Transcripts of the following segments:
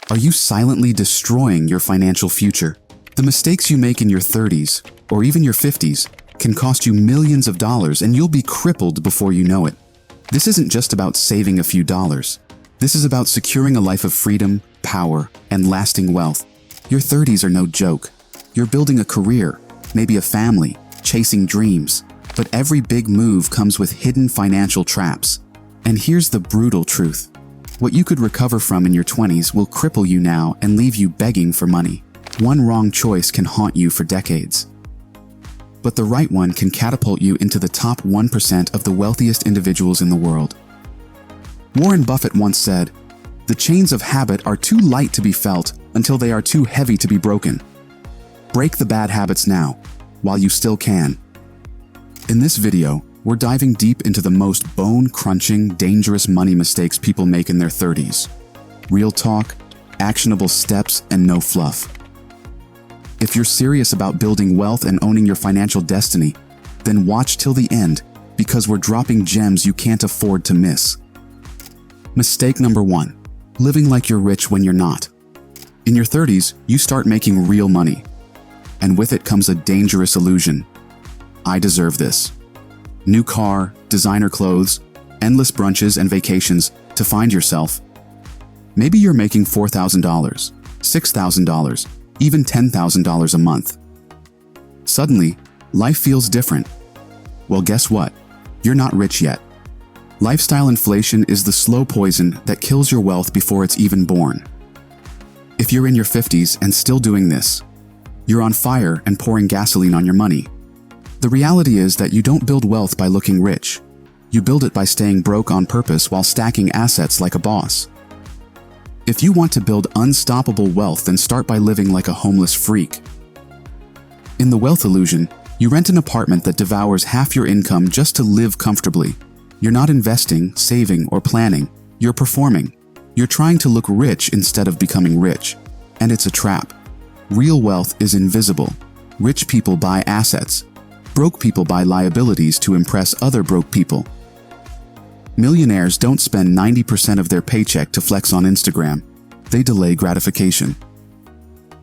Are you silently destroying your financial future? The mistakes you make in your 30s, or even your 50s, can cost you millions of dollars and you'll be crippled before you know it. This isn't just about saving a few dollars. This is about securing a life of freedom, power, and lasting wealth. Your 30s are no joke. You're building a career, maybe a family, chasing dreams. But every big move comes with hidden financial traps. And here's the brutal truth. What you could recover from in your 20s will cripple you now and leave you begging for money. One wrong choice can haunt you for decades. But the right one can catapult you into the top 1% of the wealthiest individuals in the world. Warren Buffett once said, "The chains of habit are too light to be felt until they are too heavy to be broken." Break the bad habits now, while you still can. In this video, we're diving deep into the most bone-crunching, dangerous money mistakes people make in their 30s. Real talk, actionable steps, and no fluff. If you're serious about building wealth and owning your financial destiny, then watch till the end, because we're dropping gems you can't afford to miss. Mistake number 1. Living like you're rich when you're not. In your 30s, you start making real money. And with it comes a dangerous illusion. I deserve this. New car, designer clothes, endless brunches and vacations to find yourself. Maybe you're making $4,000, $6,000, even $10,000 a month. Suddenly, life feels different. Well, guess what? You're not rich yet. Lifestyle inflation is the slow poison that kills your wealth before it's even born. If you're in your 50s and still doing this, you're on fire and pouring gasoline on your money. The reality is that you don't build wealth by looking rich. You build it by staying broke on purpose while stacking assets like a boss. If you want to build unstoppable wealth, then start by living like a homeless freak. In the wealth illusion, you rent an apartment that devours half your income just to live comfortably. You're not investing, saving, or planning. You're performing. You're trying to look rich instead of becoming rich. And it's a trap. Real wealth is invisible. Rich people buy assets. Broke people buy liabilities to impress other broke people. Millionaires don't spend 90% of their paycheck to flex on Instagram. They delay gratification.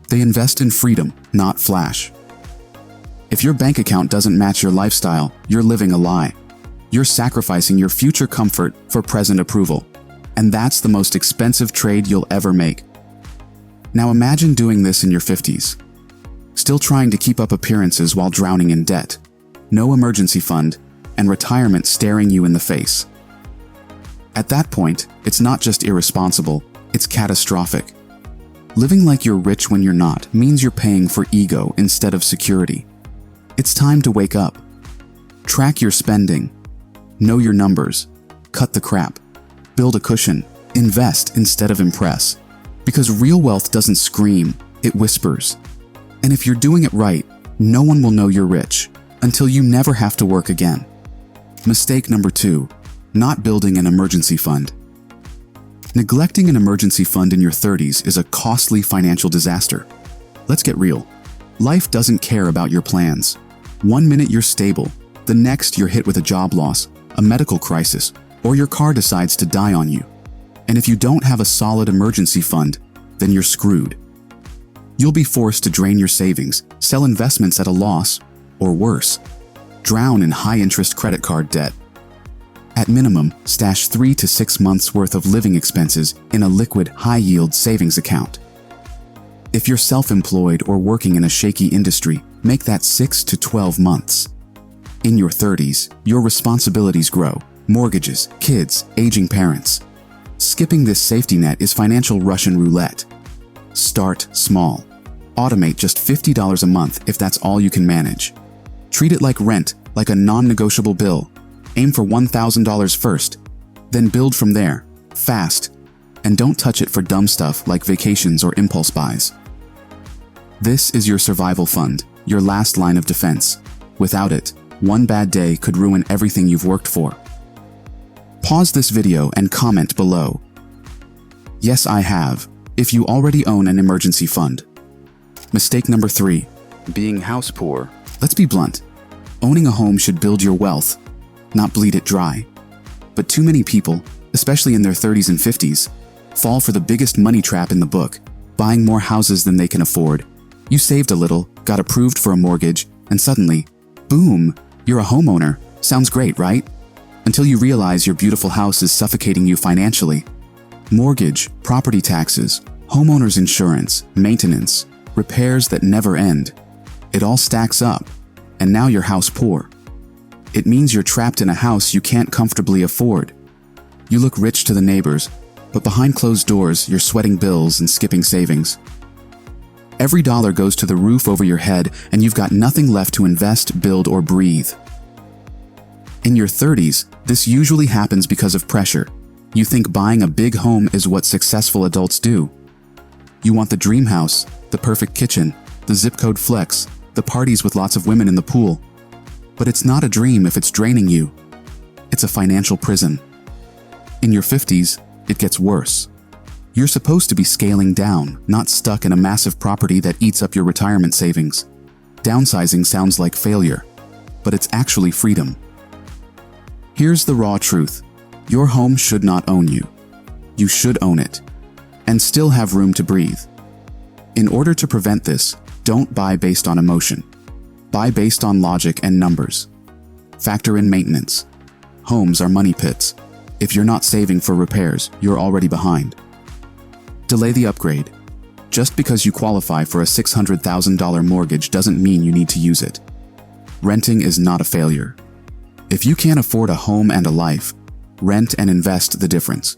They invest in freedom, not flash. If your bank account doesn't match your lifestyle, you're living a lie. You're sacrificing your future comfort for present approval. And that's the most expensive trade you'll ever make. Now imagine doing this in your 50s. Still trying to keep up appearances while drowning in debt. No emergency fund, and retirement staring you in the face. At that point, it's not just irresponsible, it's catastrophic. Living like you're rich when you're not means you're paying for ego instead of security. It's time to wake up. Track your spending. Know your numbers. Cut the crap. Build a cushion. Invest instead of impress. Because real wealth doesn't scream, it whispers. And if you're doing it right, no one will know you're rich until you never have to work again. Mistake number 2, not building an emergency fund. Neglecting an emergency fund in your 30s is a costly financial disaster. Let's get real. Life doesn't care about your plans. One minute you're stable, the next you're hit with a job loss, a medical crisis, or your car decides to die on you. And if you don't have a solid emergency fund, then you're screwed. You'll be forced to drain your savings, sell investments at a loss, or worse, drown in high-interest credit card debt. At minimum, stash 3 to 6 months' worth of living expenses in a liquid, high-yield savings account. If you're self-employed or working in a shaky industry, make that 6 to 12 months. In your 30s, your responsibilities grow. Mortgages, kids, aging parents. Skipping this safety net is financial Russian roulette. Start small. Automate just $50 a month if that's all you can manage. Treat it like rent, like a non-negotiable bill. Aim for $1,000 first, then build from there, fast, and don't touch it for dumb stuff like vacations or impulse buys. This is your survival fund, your last line of defense. Without it, one bad day could ruin everything you've worked for. Pause this video and comment below. Yes, I have, if you already own an emergency fund. Mistake number 3, being house poor. Let's be blunt. Owning a home should build your wealth, not bleed it dry. But too many people, especially in their 30s and 50s, fall for the biggest money trap in the book, buying more houses than they can afford. You saved a little, got approved for a mortgage, and suddenly, boom, you're a homeowner. Sounds great, right? Until you realize your beautiful house is suffocating you financially. Mortgage, property taxes, homeowner's insurance, maintenance, repairs that never end. It all stacks up, and now you're house poor. It means you're trapped in a house you can't comfortably afford. You look rich to the neighbors, but behind closed doors, you're sweating bills and skipping savings. Every dollar goes to the roof over your head, and you've got nothing left to invest, build, or breathe. In your 30s, this usually happens because of pressure. You think buying a big home is what successful adults do. You want the dream house, the perfect kitchen, the zip code flex, the parties with lots of women in the pool. But it's not a dream if it's draining you. It's a financial prison. In your 50s, it gets worse. You're supposed to be scaling down, not stuck in a massive property that eats up your retirement savings. Downsizing sounds like failure, but it's actually freedom. Here's the raw truth. Your home should not own you. You should own it, and still have room to breathe. In order to prevent this, don't buy based on emotion. Buy based on logic and numbers. Factor in maintenance. Homes are money pits. If you're not saving for repairs, you're already behind. Delay the upgrade. Just because you qualify for a $600,000 mortgage doesn't mean you need to use it. Renting is not a failure. If you can't afford a home and a life, rent and invest the difference.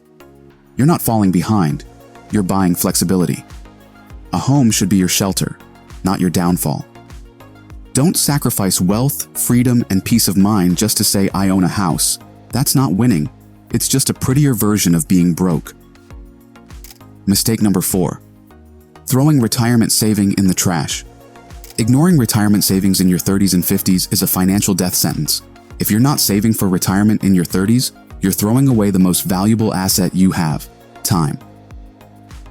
You're not falling behind, you're buying flexibility. A home should be your shelter, not your downfall. Don't sacrifice wealth, freedom, and peace of mind just to say I own a house. That's not winning. It's just a prettier version of being broke. Mistake number 4. Throwing retirement saving in the trash. Ignoring retirement savings in your 30s and 50s is a financial death sentence. If you're not saving for retirement in your 30s, you're throwing away the most valuable asset you have, time.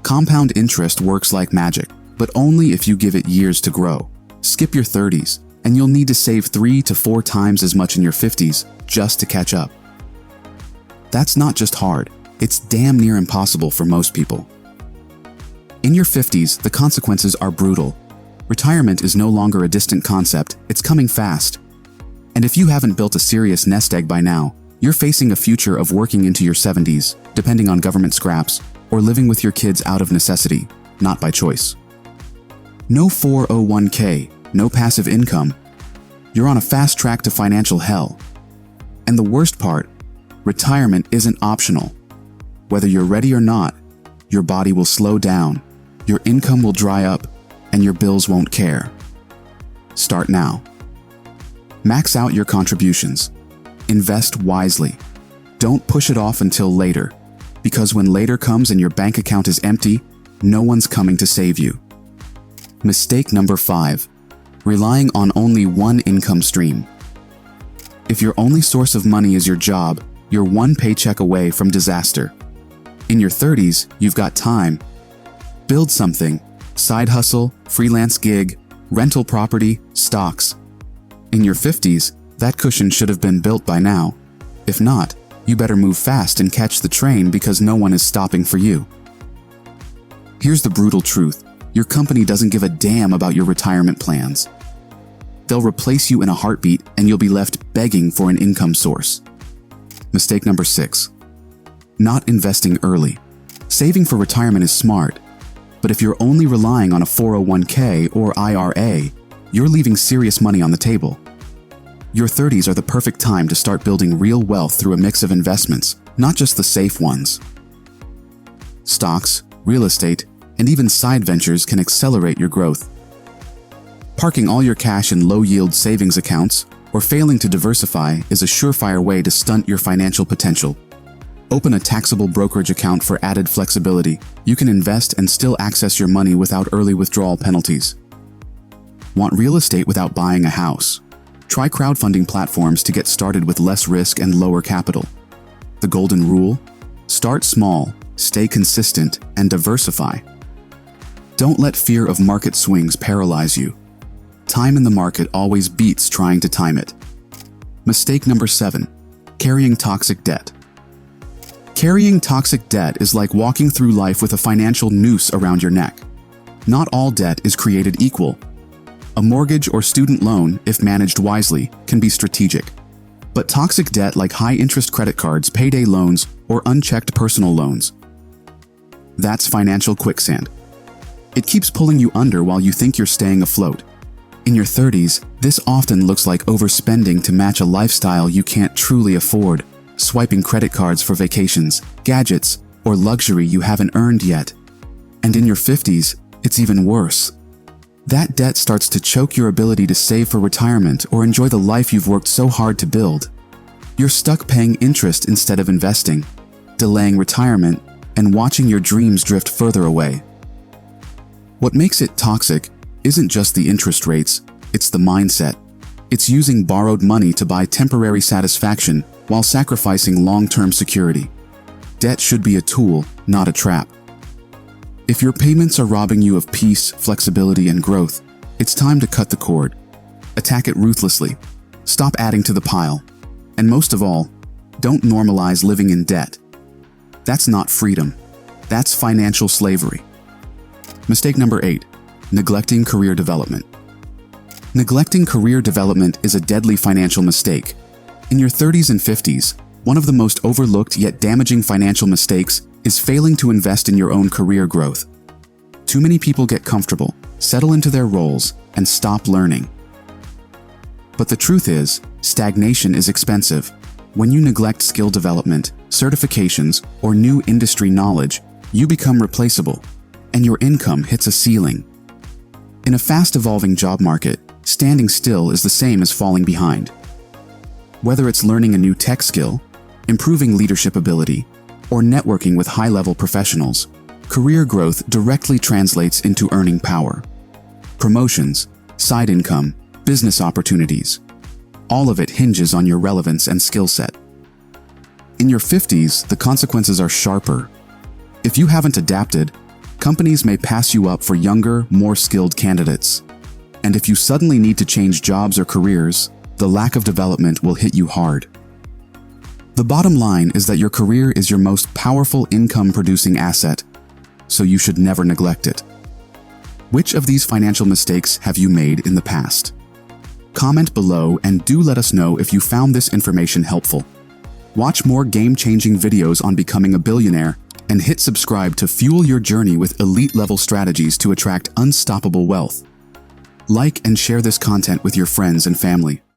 Compound interest works like magic, but only if you give it years to grow. Skip your 30s, and you'll need to save 3 to 4 times as much in your 50s just to catch up. That's not just hard, it's damn near impossible for most people. In your 50s, the consequences are brutal. Retirement is no longer a distant concept, it's coming fast. And if you haven't built a serious nest egg by now, you're facing a future of working into your 70s, depending on government scraps, or living with your kids out of necessity, not by choice. No 401k, no passive income. You're on a fast track to financial hell. And the worst part, retirement isn't optional. Whether you're ready or not, your body will slow down, your income will dry up, and your bills won't care. Start now. Max out your contributions. Invest wisely. Don't push it off until later, because when later comes and your bank account is empty, no one's coming to save you. Mistake number 5. Relying on only one income stream. If your only source of money is your job, you're one paycheck away from disaster. In your 30s, you've got time. Build something. Side hustle, freelance gig, rental property, stocks. In your 50s, that cushion should have been built by now. If not, you better move fast and catch the train because no one is stopping for you. Here's the brutal truth. Your company doesn't give a damn about your retirement plans. They'll replace you in a heartbeat and you'll be left begging for an income source. Mistake number 6. Not investing early. Saving for retirement is smart, but if you're only relying on a 401k or IRA, you're leaving serious money on the table. Your 30s are the perfect time to start building real wealth through a mix of investments, not just the safe ones. Stocks, real estate, and even side ventures can accelerate your growth. Parking all your cash in low-yield savings accounts or failing to diversify is a surefire way to stunt your financial potential. Open a taxable brokerage account for added flexibility. You can invest and still access your money without early withdrawal penalties. Want real estate without buying a house? Try crowdfunding platforms to get started with less risk and lower capital. The golden rule? Start small, stay consistent, and diversify. Don't let fear of market swings paralyze you. Time in the market always beats trying to time it. Mistake number 7. Carrying toxic debt. Carrying toxic debt is like walking through life with a financial noose around your neck. Not all debt is created equal. A mortgage or student loan, if managed wisely, can be strategic. But toxic debt like high-interest credit cards, payday loans, or unchecked personal loans, that's financial quicksand. It keeps pulling you under while you think you're staying afloat. In your 30s, this often looks like overspending to match a lifestyle you can't truly afford, swiping credit cards for vacations, gadgets, or luxury you haven't earned yet. And in your 50s, it's even worse. That debt starts to choke your ability to save for retirement or enjoy the life you've worked so hard to build. You're stuck paying interest instead of investing, delaying retirement, and watching your dreams drift further away. What makes it toxic isn't just the interest rates, it's the mindset. It's using borrowed money to buy temporary satisfaction while sacrificing long-term security. Debt should be a tool, not a trap. If your payments are robbing you of peace, flexibility, and growth, it's time to cut the cord. Attack it ruthlessly. Stop adding to the pile. And most of all, don't normalize living in debt. That's not freedom. That's financial slavery. Mistake number 8, neglecting career development. Neglecting career development is a deadly financial mistake. In your 30s and 50s, one of the most overlooked yet damaging financial mistakes is failing to invest in your own career growth. Too many people get comfortable, settle into their roles, and stop learning. But the truth is, stagnation is expensive. When you neglect skill development, certifications, or new industry knowledge, you become replaceable, and your income hits a ceiling. In a fast-evolving job market, standing still is the same as falling behind. Whether it's learning a new tech skill, improving leadership ability, or networking with high-level professionals, career growth directly translates into earning power. Promotions, side income, business opportunities. All of it hinges on your relevance and skill set. In your 50s, the consequences are sharper. If you haven't adapted, companies may pass you up for younger, more skilled candidates. And if you suddenly need to change jobs or careers, the lack of development will hit you hard. The bottom line is that your career is your most powerful income-producing asset, so you should never neglect it. Which of these financial mistakes have you made in the past? Comment below and do let us know if you found this information helpful. Watch more game-changing videos on becoming a billionaire and hit subscribe to fuel your journey with elite-level strategies to attract unstoppable wealth. Like and share this content with your friends and family.